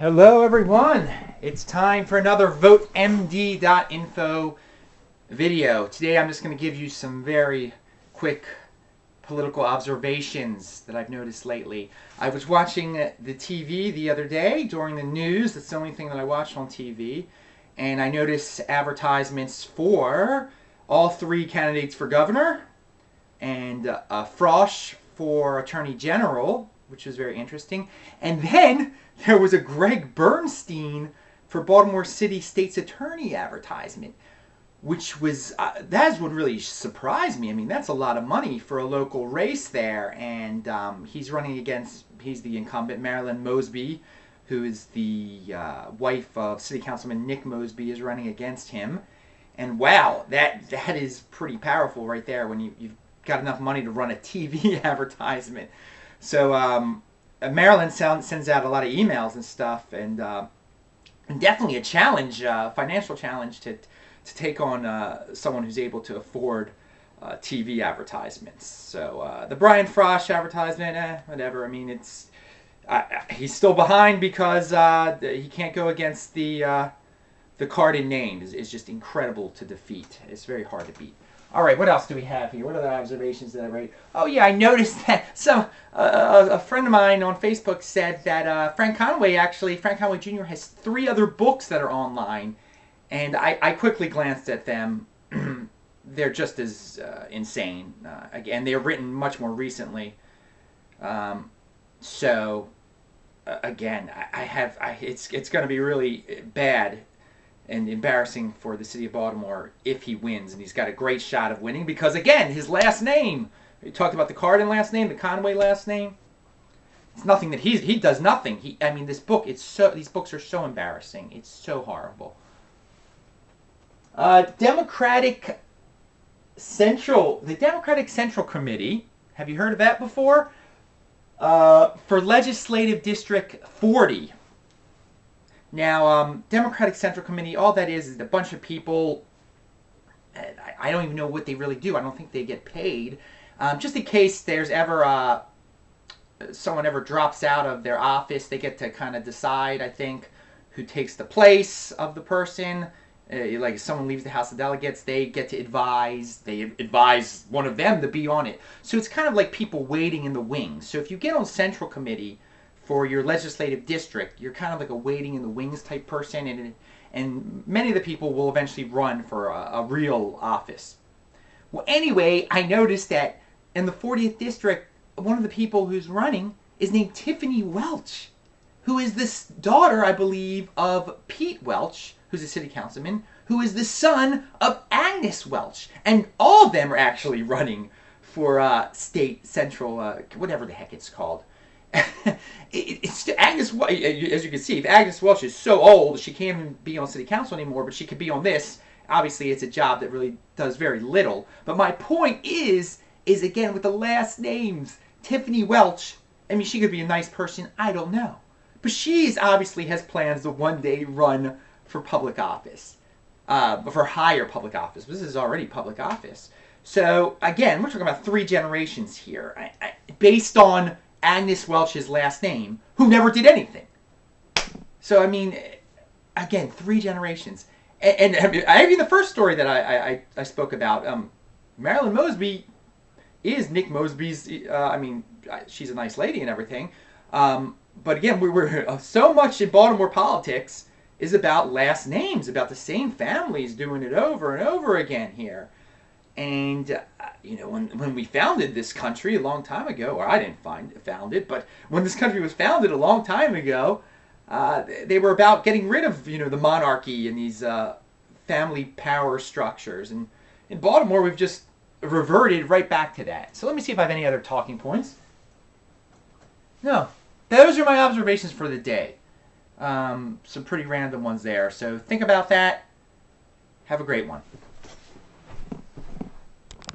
Hello everyone, it's time for another VoteMD.info video. Today I'm just going to give you some very quick political observations that I've noticed lately. I was watching the TV the other day during the news. That's the only thing that I watch on TV. And I noticed advertisements for all three candidates for governor and Frosch for Attorney General, which was very interesting. And then there was a Greg Bernstein for Baltimore City State's Attorney advertisement, which was, that's what really surprised me. I mean, that's a lot of money for a local race there. And he's running against, he's the incumbent, Marilyn Mosby, who is the wife of City Councilman Nick Mosby, is running against him. And wow, that is pretty powerful right there when you've got enough money to run a TV advertisement. So Maryland sends out a lot of emails and stuff, and definitely a challenge, financial challenge to take on someone who's able to afford TV advertisements. So the Brian Frosch advertisement, whatever. I mean, it's he's still behind because he can't go against the card in name. Is just incredible to defeat. It's very hard to beat. All right, what else do we have here? What other observations did I write? Oh yeah, I noticed that a friend of mine on Facebook said that Frank Conaway Jr. has 3 other books that are online, and I quickly glanced at them. They're just as insane. Again, they're written much more recently. So again, it's going to be really bad and embarrassing for the city of Baltimore if he wins, and he's got a great shot of winning because, again, his last name. We talked about the Cardin last name, the Conaway last name. It's nothing that he does nothing. I mean, these books are so embarrassing. It's so horrible. The Democratic Central Committee. Have you heard of that before? For Legislative District 40. Now, Democratic Central Committee, all that is a bunch of people. I don't even know what they really do. I don't think they get paid. Just in case there's ever someone ever drops out of their office, they get to kind of decide, I think, who takes the place of the person. Like if someone leaves the House of Delegates, they get to advise. They advise one of them to be on it. So it's kind of like people waiting in the wings. So if you get on Central Committee for your legislative district, you're kind of like a waiting in the wings type person, and many of the people will eventually run for a real office. Well, anyway, I noticed that in the 40th district, one of the people who's running is named Tiffany Welch, who is this daughter, I believe, of Pete Welch, who's a city councilman, who is the son of Agnes Welch. And all of them are actually running for state central, whatever the heck it's called. It's Agnes, as you can see, if Agnes Welch is so old, she can't even be on city council anymore, but she could be on this. Obviously, it's a job that really does very little. But my point is again, with the last names, Tiffany Welch, I mean, she could be a nice person, I don't know. But she obviously has plans to one day run for public office, for higher public office. This is already public office. So, again, we're talking about 3 generations here, based on Agnes Welch's last name, who never did anything. So, I mean, again, 3 generations. And I mean, the first story that I spoke about, Marilyn Mosby is Nick Mosby's, I mean, she's a nice lady and everything. But again, we're so much in Baltimore politics is about last names, about the same families doing it over and over again here. And, you know, when we founded this country a long time ago, or I didn't found it, but when this country was founded a long time ago, they were about getting rid of, you know, the monarchy and these family power structures. And in Baltimore, we've just reverted right back to that. So let me see if I have any other talking points. No, those are my observations for the day. Some pretty random ones there. So think about that. Have a great one.